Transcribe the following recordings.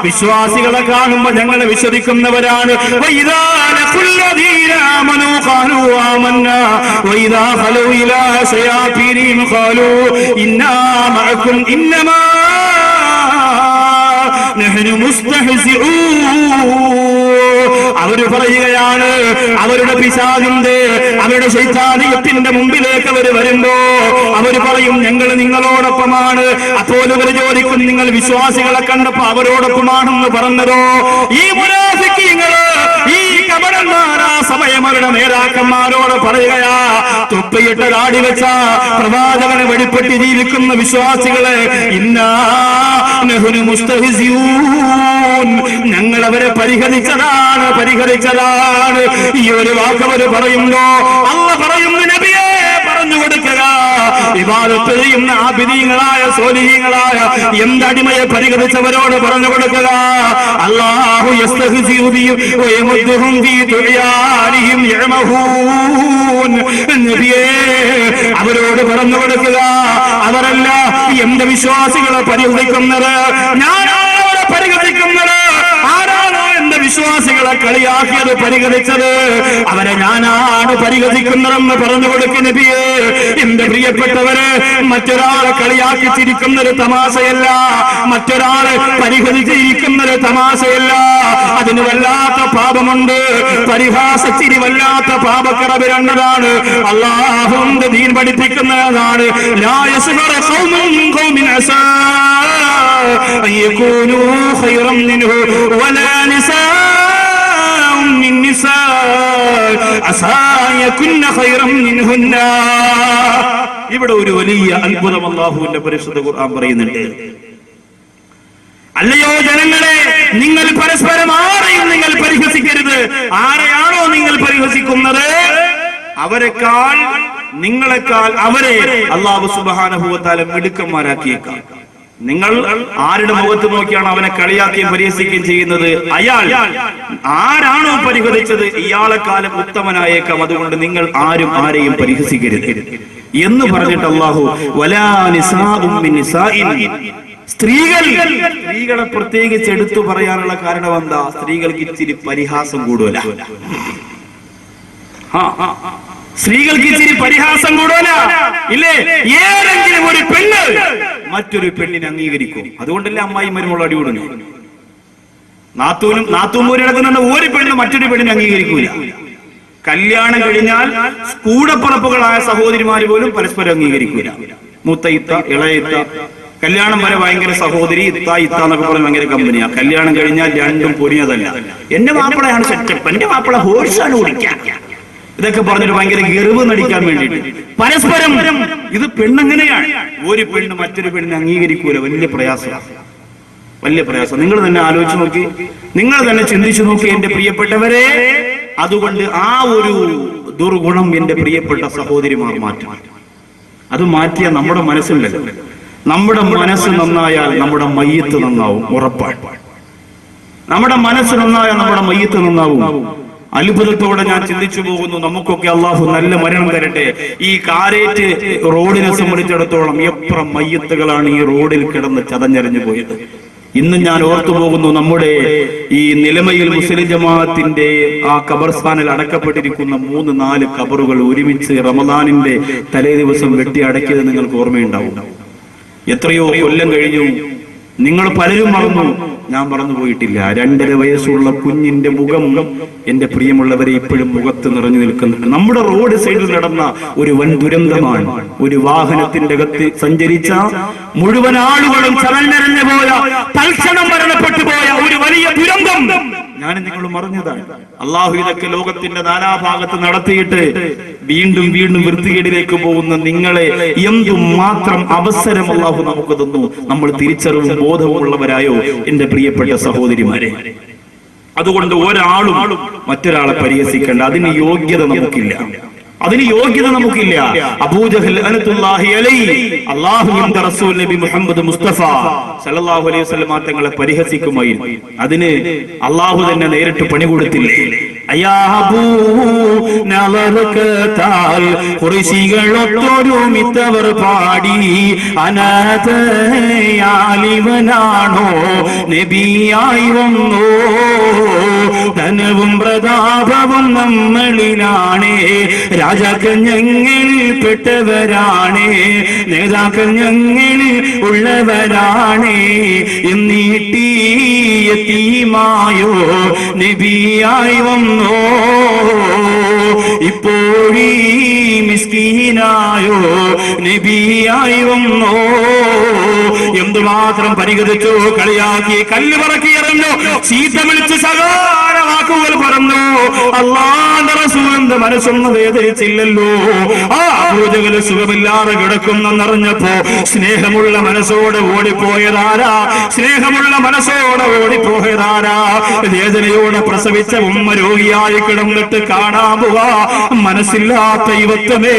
വിശ്വാസികളെ കാണുമ്പോ ഞങ്ങൾ വിശ്വസിക്കുന്നവരാണ്. അവര് പറയുകയാണ്, അവരുടെ പിശാചിന്റെ അവരുടെ ശൈത്താനിയത്തിന്റെ മുമ്പിലേക്ക് അവർ വരുമ്പോ അവര് പറയും ഞങ്ങൾ നിങ്ങളോടൊപ്പമാണ്. അപ്പോൾ അവർ ചോദിക്കും നിങ്ങൾ വിശ്വാസികളെ കണ്ടപ്പോ അവരോടൊപ്പമാണെന്ന് പറഞ്ഞതോ? ഈ മുനാഫിക്കീങ്ങള്, ഈ കപടന്മാർ ആ സമയം അവരുടെ നേതാക്കന്മാരോട് പറയുകയാ, തൊപ്പിയിട്ട താടി വെച്ച പ്രവാചകനെ വെളിപ്പെട്ട് ജീവിക്കുന്ന വിശ്വാസികളെ, ഞങ്ങൾ അവരെ പരിഹരിച്ചതാണ്. ഈ ഒരു വാക്കവര് പറയുമ്പോ അല്ലാഹു പറയുന്നു, നബിയെ പറഞ്ഞു കൊടുക്കുക, ഇബാദത്ത് ചെയ്യുന്ന ആബിദീങ്ങളായ സ്വാലിഹീങ്ങളായ എന്തടിമയെ പരിഹരിച്ചവരോട് പറഞ്ഞു കൊടുക്കുക, അല്ലാഹു യസ്തഹ്സിഉ ബിഹിം വയമുദ്ദുഹും ഫീ തുഅയാനിഹിം യഅമഹൂൻ. നബിയെ അവരോട് പറഞ്ഞു കൊടുക്കുക, അവരല്ല എന്റെ വിശ്വാസികളെ പരിഹരിക്കുന്നത്, ഞാനാണ് അവരെ പരിഹരിക്കുന്നത്. ആരാണോ എന്റെ വിശ്വാസികളെ കളിയാക്കിയത്, പരിഹരിച്ചത്, അവരെ ഞാനാണ് പരിഹരിക്കുന്നതെന്ന് പറഞ്ഞു കൊടുക്കുന്ന നബിയെ. എന്റെ പ്രിയപ്പെട്ടവര്, മറ്റൊരാളെ കളിയാക്കി ചിരിക്കുന്നൊരു തമാശയല്ല, മറ്റൊരാളെ പരിഹരിച്ചിരിക്കുന്നൊരു തമാശയല്ല. അതിന് വല്ലാത്ത പാപമുണ്ട്. പരിഹാസച്ചിരി വല്ലാത്ത പാപക്കറവ് രണ്ടതാണ്. അല്ലാഹുവിന്റെ ദീൻ പഠിപ്പിക്കുന്നതാണ്. ലാ യസ്ഖറു ഖൗമുൻ ഖൗമിൻ അസാ അയകൂനു ഖൈറൻ മിൻഹു വലാ നിസാഉൻ മിൻ നിസാ അസാ യകുന്ന ഖൈറൻ മിൻഹുന്ന. ഇവിടെ ഒരു വലിയ അത്ഭുതം അല്ലാഹുവിന്റെ പരിശുദ്ധ ഖുർആൻ പറയുന്നുണ്ട്. അല്ലയോ ജനങ്ങളെ, നിങ്ങൾ പരസ്പരം ആരെയും നിങ്ങൾ പരിഹസിക്കരുത്. ആരെയാണോ നിങ്ങൾ പരിഹസിക്കുന്നത്, അവരെക്കാൾ നിങ്ങളെക്കാൾ അവരെ അല്ലാഹു സുബ്ഹാനഹു വ തആല മിടുക്കന്മാരാക്കിയേക്കാം. നിങ്ങൾ ആരുടെ മുഖത്ത് നോക്കിയാണ് അവനെ കളിയാക്കുകയും പരിഹസിക്കുകയും ചെയ്യുന്നത്, അയാൾ ആരാണോ പരിഹസിച്ചത് ഇയാളെക്കാലം ഉത്തമനായേക്കാം. അതുകൊണ്ട് നിങ്ങൾ ആരും ആരെയും പരിഹസിക്കരുത് എന്ന് പറഞ്ഞിട്ട് അല്ലാഹു വലാ നിസാഉം മിൻ നിസാഇൻ, സ്ത്രീകളെ പ്രത്യേകിച്ച് എടുത്തു പറയാനുള്ള കാരണം എന്താ? സ്ത്രീകൾക്ക് ഇച്ചിരി പരിഹാസം കൂടുതല. സ്ത്രീകൾക്ക് ഇച്ചിരി പരിഹാസം കൂടുതല ഇല്ലേ? ഏതെങ്കിലും ഒരു പെണ്ണ് മറ്റൊരു പെണ്ണിനെ അംഗീകരിക്കും. അതുകൊണ്ടല്ലേ അമ്മായി മരുമോൾ അടികൂടുന്നു. നാത്തൂമൂരി നടക്കുന്നുണ്ട്, ഒരു പെണ്ണ് മറ്റൊരു പെണ്ണിനെ അംഗീകരിക്കൂല. കല്യാണം കഴിഞ്ഞാൽ കൂടപ്പുറപ്പുകളായ സഹോദരിമാര് പോലും പരസ്പരം അംഗീകരിക്കൂല. മൂത്തയിത്ത, ഇളയിത്ത, കല്യാണം വരെ ഭയങ്കര സഹോദരി, ഇത്ത എന്നൊക്കെ പറഞ്ഞ് ഭയങ്കര കമ്പനിയാ. കല്യാണം കഴിഞ്ഞാൽ രണ്ടും പൊരിഞ്ഞതല്ല. എന്റെ മാപ്പിളയാണ് സെറ്റപ്പ്, എന്റെ മാപ്പിള ഹോഴ്സാണ് ഓടിക്കാൻ, ഇതൊക്കെ പറഞ്ഞിട്ട് ഭയങ്കര ഗർവ് നടിക്കാൻ വേണ്ടിയിട്ട് പരസ്പരം. ഇത് പെണ്ണെങ്ങനെയാണ്? ഒരു പെണ്ണ് മറ്റൊരു പെണ്ണിനെ അംഗീകരിക്കൂല. വലിയ പ്രയാസം. നിങ്ങൾ തന്നെ ആലോചിച്ച് നോക്കി, നിങ്ങൾ തന്നെ ചിന്തിച്ചു നോക്കി എന്റെ പ്രിയപ്പെട്ടവരെ. അതുകൊണ്ട് ആ ഒരു ദുർഗുണം എന്റെ പ്രിയപ്പെട്ട സഹോദരിമാർ മാറ്റണം. അത് മാറ്റിയ നമ്മുടെ മനസ്സുണ്ടല്ലോ, നമ്മുടെ മനസ്സ് നന്നായാൽ നമ്മുടെ മയ്യത്ത് നന്നാവും, ഉറപ്പാണ്. നമ്മുടെ മനസ്സ് നന്നായാൽ നമ്മുടെ മയ്യത്ത് നന്നാവും. അത്ഭുതത്തോടെ ഞാൻ ചിന്തിച്ചു പോകുന്നു, നമുക്കൊക്കെ അള്ളാഹു നല്ല മരണം തരട്ടെ. ഈ കാരേറ്റ് റോഡിനെ സംബന്ധിച്ചിടത്തോളം എത്ര മയ്യത്തുകളാണ് ഈ റോഡിൽ കിടന്ന് ചതഞ്ഞറിഞ്ഞു പോയത്. ഇന്ന് ഞാൻ ഓർത്തു പോകുന്നു, നമ്മുടെ ഈ നിലമയിൽ മുസ്ലിം ജമാഅത്തിന്റെ ആ ഖബർസ്ഥാനിൽ അടക്കപ്പെട്ടിരിക്കുന്ന 3-4 ഖബറുകൾ ഒരുമിച്ച് റമദാനിന്റെ തലേ ദിവസം വെട്ടി അടക്കിയത് നിങ്ങൾക്ക് ഓർമ്മയുണ്ടാവും. എത്രയോ കൊല്ലം കഴിഞ്ഞു, നിങ്ങൾ പലരും മറന്നു, ഞാൻ മറന്നു പോയിട്ടില്ല. 2.5 വയസ്സുള്ള കുഞ്ഞിന്റെ മുഖം എന്റെ പ്രിയമുള്ളവരെ ഇപ്പോഴും മുഖത്ത് നിറഞ്ഞു നിൽക്കുന്നുണ്ട്. നമ്മുടെ റോഡ് സൈഡിൽ നടന്ന ഒരു വൻ ദുരന്തമാണ്. ഒരു വാഹനത്തിന്റെ അകത്ത് സഞ്ചരിച്ച മുഴുവൻ ആളുകളും ചലഞ്ഞറിഞ്ഞു പോയ, തൽക്ഷണം മരണപ്പെട്ടു പോയ ഒരു വലിയ ദുരന്തം ഞാൻ നിങ്ങൾ മറന്നതാണ്. അള്ളാഹു ഇതൊക്കെ ലോകത്തിന്റെ നാനാഭാഗത്ത് നടത്തിയിട്ട് വീണ്ടും വൃത്തികേടിലേക്ക് പോകുന്ന നിങ്ങളെ എന്തുമാത്രം അവസരം അള്ളാഹു നമുക്ക് തന്നു. നമ്മൾ തിരിച്ചറിവും ബോധവുമുള്ളവരായോ എന്റെ പ്രിയപ്പെട്ട സഹോദരിമാരെ? അതുകൊണ്ട് ഒരാളും മറ്റൊരാളെ പരിഹസിക്കേണ്ട, അതിന് യോഗ്യത നമുക്കില്ല. അബൂജഹൽ അനത്തുല്ലാഹി അലൈഹി അല്ലാഹുവിന്റെ റസൂൽ നബി മുഹമ്മദ് മുസ്തഫ സല്ലല്ലാഹു അലൈഹി വസല്ലം തങ്ങളെ പരിഹസിക്കുമായിരുന്നു. അതിന് അല്ലാഹു തന്നെ നേരിട്ട് പണി കൊടുത്തില്ലേ? അയാബൂ നളർക്കത്താൽ ഖുറൈശികളൊത്തൊരുമിത്തവർ പാടി അനാഥയാലിവനാണോ നബിയായി വന്നോ ധനവും പ്രതാപവും നമ്മളിലാണേ രാജാക്കൾ ഞങ്ങളിൽ പെട്ടവരാണേ നേതാക്കൾ ഞങ്ങളിൽ ഉള്ളവരാണേ എന്നീട്ടി യതീമായോ നബിയായി വന്നോ ഇപ്പോഴീ മിസ്കീനായോ നബിയായി വന്നോ എന്തുമാത്രം പരിഹരിച്ചു കളിയാക്കി കല്ല് പറക്കി എറിഞ്ഞു ചീത്ത വിളിച്ച് സകാര വാക്കുകൾ പറഞ്ഞു അല്ലാഹുവിന്റെ റസൂലിന്റെ മനസ്സൊന്നും വേദനിച്ചില്ലല്ലോ ആ അബൂജഹൽ സുഖമില്ലാതെ കിടക്കുന്നെന്നറിഞ്ഞപ്പോ സ്നേഹമുള്ള മനസ്സോടെ ഓടിപ്പോയതാരാ സ്നേഹമുള്ള മനസ്സോടെ ഓടിപ്പോയതാരാ വേദനയോടെ പ്രസവിച്ച ഉമ്മ രോഗിയായി കിടന്നിട്ട് കാണാൻ പോവാ മനസ്സില്ലാത്ത യുവത്വമേ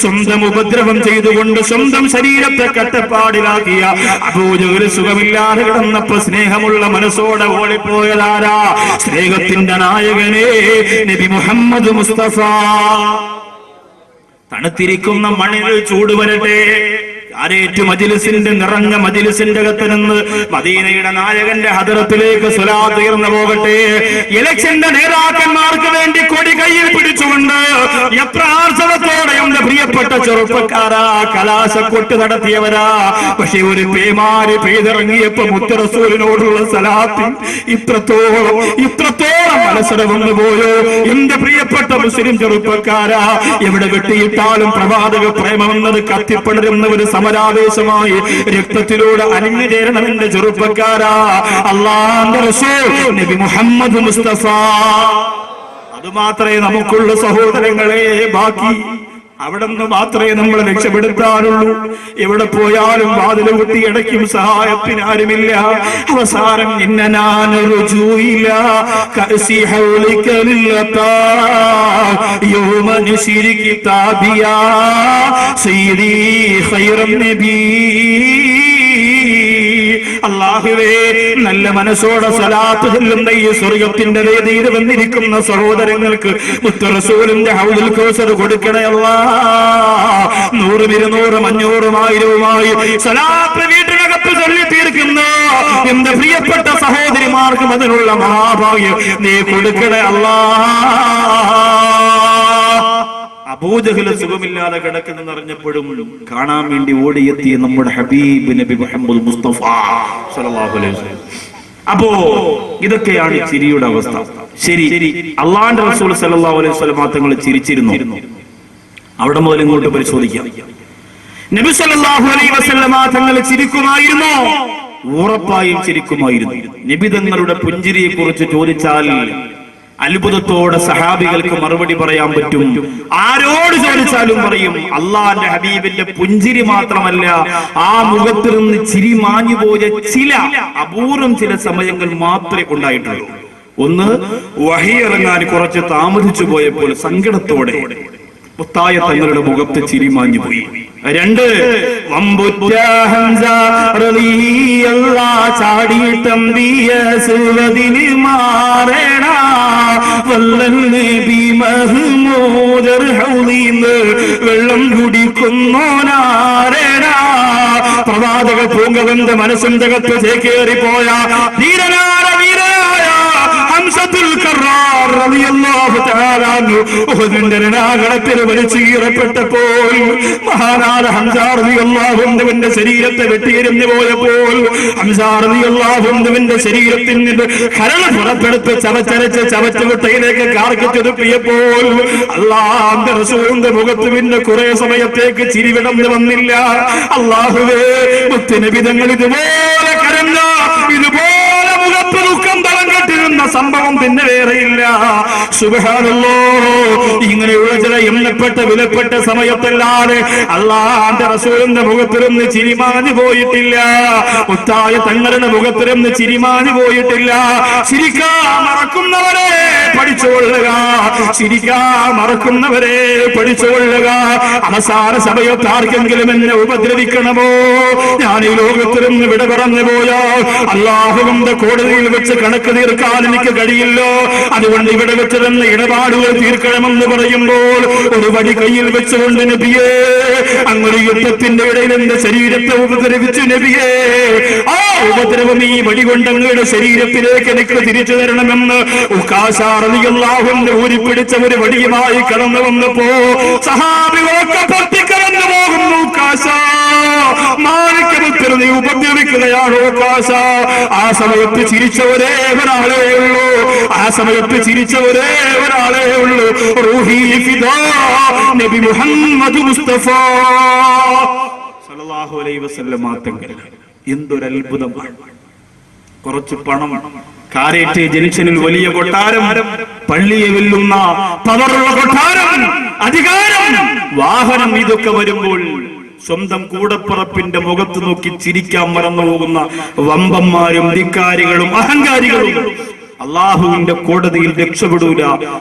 സ്വന്തം ഉപദ്രവം ചെയ്തുകൊണ്ട് സ്വന്തം ശരീരത്തെ കട്ടപ്പാടിലാക്കിയ അബൂജഹൽ സുഖമില്ലാതെ കിടന്നപ്പോ സ്നേഹമുള്ള മനസ്സോടെ ഓടിപ്പോയതാരാ സ്നേഹത്തിന്റെ നായകനെ നബി മുഹമ്മദ് മുസ്തഫ തണുത്തിരിക്കുന്ന മണ്ണിൽ ചൂട് വരട്ടെ ആരേറ്റു മജിലിസിന്റെ നിറഞ്ഞ മജിലിസിന്റെ അകത്ത് നിന്ന് മദീനയുടെ നായകന്റെ ഹദറത്തിലേക്ക് സ്വലാത്ത് ഉയർന്നു പോകട്ടെ ഇലക്ഷന്റെ നേതാക്കന്മാർക്ക് വേണ്ടി കൊടി കയ്യിൽ പിടിച്ചുകൊണ്ട് എത്ര ആർജവത്തോടെ എന്റെ പ്രിയപ്പെട്ട ചെറുപ്പക്കാരാ കലാശക്കൊട്ട് നടത്തിയവരാ പക്ഷെ ഒരു പേമാരി പെയ്തിറങ്ങിയപ്പോ മുത്ത് റസൂലിനോടുള്ള സലാത്ത് ഇത്രത്തോളം മത്സരം വന്നു പോയോ എന്റെ പ്രിയപ്പെട്ട മുസ്ലിം ചെറുപ്പക്കാരാ എവിടെ വെട്ടിയിട്ടാലും പ്രവാചക പ്രേമമെന്നത് കത്തിപ്പടരുന്ന ഒരു സമരാവേശമായി രക്തത്തിലൂടെ അലിഞ്ഞു ചേരണമെന്റെ ചെറുപ്പക്കാരാ അല്ലാഹുവിന്റെ റസൂൽ നബി മുഹമ്മദ് മുസ്തഫ അതുമാത്രമേ നമുക്കുള്ള സഹോദരങ്ങളെ ബാക്കി അവിടെ നിന്ന് മാത്രമേ നമ്മൾ രക്ഷപ്പെടുത്താനുള്ളൂ എവിടെ പോയാലും വാതിൽ കുട്ടിയടയ്ക്കും സഹായത്തിന് ആരുമില്ല അവസാനം അല്ലാഹുവേ നല്ല മനസ്സോടെ സ്വലാത്ത് ചൊല്ലുന്ന ഈ സ്വർഗത്തിന്റെ വേദിയിൽ വന്നിരിക്കുന്ന സഹോദരങ്ങൾക്ക് മുത്ത് റസൂലിന്റെ ഹൗദുൽ കൗസർ കൊടുക്കണേ അല്ലാഹ് 100 200 500 1000 സ്വലാത്ത് വീട്ടിനകത്ത് ചൊല്ലി തീർക്കുന്ന എന്റെ പ്രിയപ്പെട്ട സഹോദരിമാർക്കും അതിനുള്ള മഹാഭാഗ്യം നീ കൊടുക്കണേ അല്ലാഹ് അബൂജഹൽ സുഖമില്ലാതെ കിടക്കുന്നെന്ന് അറിഞ്ഞപ്പോഴും കാണാൻ വേണ്ടി ഓടിയെത്തിയ നമ്മുടെ ഹബീബ് നബി മുഹമ്മദ് മുസ്തഫ സല്ലല്ലാഹു അലൈഹി വസല്ലം. അപ്പോ ഇതൊക്കെയാണ് ചിരിയുടെ അവസ്ഥ. ശരി, അള്ളാഹുവിന്റെ റസൂൽ സല്ലല്ലാഹു അലൈഹി വസല്ലം തങ്ങൾ ചിരിച്ചിരുന്നു. അവിടെ മുതൽ ഇങ്ങോട്ട് പരിശോധിക്കാം. നബി സല്ലല്ലാഹു അലൈഹി വസല്ലം തങ്ങൾ ചിരിക്കുമായിരുന്നോ? ഉറപ്പായും ചിരിക്കുമായിരുന്നു. നബി തങ്ങളുടെ പുഞ്ചിരിയെ കുറിച്ച് ചോദിച്ചാൽ അത്ഭുതത്തോടെ സഹാബികൾക്ക് മറുപടി പറയാൻ പറ്റും. ആരോട് ചോദിച്ചാലും പറയും അള്ളാന്റെ ഹബീബിന്റെ പുഞ്ചിരി മാത്രമല്ല, ആ മുഖത്തിൽ നിന്ന് ചിരി മാഞ്ഞുപോയ ചില അപൂർവം ചില സമയങ്ങൾ മാത്രമേ ഉണ്ടായിട്ടുള്ളൂ. ഒന്ന്, വഹി ഇറങ്ങാൻ കുറച്ച് താമസിച്ചു പോയപ്പോൾ സങ്കടത്തോടെ മുത്തായ തങ്ങളുടെ മുഖത്ത് ചിരി മാഞ്ഞുപോയി. 2, വമ്പുറ്റ ഹംസ റളിയല്ലാഹു ചാടിത്തമ്പിയ സുവദിന് മാറേടാ വല്ലൻ നബി മഹ്മൂദർ ഹൗദീന്ന് വെള്ളം കുടിക്കുന്നോനാരേടാ പ്രവാചക പൂങ്കവന്റെ മനസ്സിന്റെ അകത്ത് ചേക്കേറിപ്പോയ ധീരനായ ഹംസത്തുൽ കറാർ റളിയല്ലാഹു തആല അൻഹു ഉഹദിന്റെ രണാകളത്തിൽ വലിച്ചു കീറപ്പെട്ടപ്പോൾ മഹാനായ ഹംസ റളിയല്ലാഹു അൻഹുവിന്റെ ശരീരത്തെ വെട്ടിയെറിഞ്ഞു പോയപ്പോൾ ഹംസ റളിയല്ലാഹു അൻഹുവിന്റെ ശരീരത്തിൽ നിന്ന് കരൾ പുറത്തെടുത്ത് ചവച്ചുകുട്ടയിലേക്ക് കാർക്കിച്ചൊതുപ്പിയപ്പോൾ അല്ലാഹുവിന്റെ റസൂലിന്റെ മുഖത്ത് പിന്നെ കുറെ സമയത്തേക്ക് ചിരി വിടർന്നു വന്നില്ല. അല്ലാഹുവേ, മുത്തുനബി തങ്ങൾ ഇതുപോലെ കരഞ്ഞ, ഇതുപോലെ മുഖത്ത് ദുഃഖം തളം കെട്ടിരുന്ന സംഭവം പിന്നെ വേറെയില്ല. സുബ്ഹാനല്ലാഹ്, ഇങ്ങനെയുള്ള ചില എണ്ണപ്പെട്ട വിലപ്പെട്ട സമയത്തല്ലാതെ അല്ലാഹുവിന്റെ റസൂലിന്റെ മുഖത്തിലൊന്ന് ചിരിമാഞ്ഞു പോയിട്ടില്ല. മുത്തായ തങ്ങളുടെ മുഖത്തിലൊന്ന് ചിരിമാഞ്ഞു പോയിട്ടില്ല. ചിരിക്കാൻ മറക്കുന്നവരെ പഠിച്ചുകൊള്ളുക, ചിരിക്കാൻ മറക്കുന്നവരെ പഠിച്ചുകൊള്ളുക. അവസാന സമയത്ത് ആർക്കെങ്കിലും എന്നെ ഉപദ്രവിക്കണമോ, ഞാൻ ഈ ലോകത്തിൽ നിന്ന് വിട പറഞ്ഞു പോയാൽ അല്ലാഹുവിന്റെ കോടതിയിൽ വെച്ച് കണക്ക് തീർക്കാൻ എനിക്ക് കഴിയില്ലോ, അതുകൊണ്ട് ഇവിടെ വെച്ച് തന്നെ ഇടപാടുകൾ തീർക്കണമെന്ന് പറയുമ്പോൾ ഒരു വടി കയ്യിൽ വെച്ചുകൊണ്ട് നബിയേ, അങ്ങൊരു യുദ്ധത്തിന്റെ ഇടയിൽ എന്റെ ശരീരത്തെ ഉപദ്രവിച്ചു നബിയേ, ആ ഉപദ്രവം ഈ വടി കൊണ്ട് അങ്ങയുടെ ശരീരത്തിലേക്ക് എനിക്ക് തിരിച്ചു തരണമെന്ന് ഊരിപ്പിടിച്ച ഒരു വടിയുമായി കടന്നു വന്നപ്പോ സഹാബികളൊക്കെ പൊട്ടിക്കടന്നു പോകുന്നു. മാണിക്കപുത്രൻ നീ ഉപദ്രവിക്കുകയാണോ കാശ? ആ സമയത്ത് ചിരിച്ച ഒരേ ഒരാളേ ഉള്ളൂ, ആ സമയത്ത് ചിരിച്ച ഒരേ ഒരാളേ ഉള്ളൂ, റൂഹി ഫിദാ നബി മുഹമ്മദ് മുസ്തഫ സല്ലല്ലാഹു അലൈഹി വസല്ലം തങ്ങൾ. എന്തൊരു അത്ഭുതമാണ്! കുറച്ച് പണം, കാരേറ്റ് ജംഗ്ഷനിൽ വലിയ കൊട്ടാരം, പള്ളിയെ വെല്ലുന്ന പവറുള്ള കൊട്ടാരം, അധികാരം, വാഹനം, ഇതൊക്കെ വരുമ്പോൾ സ്വന്തം കൂടപ്പുറപ്പിന്റെ മുഖത്ത് നോക്കി ചിരിക്കാൻ മറന്നു പോകുന്ന വമ്പന്മാരും ധിക്കാരികളും അഹങ്കാരികളും അള്ളാഹുവിന്റെ കോടതിയിൽ രക്ഷപ്പെടൂല.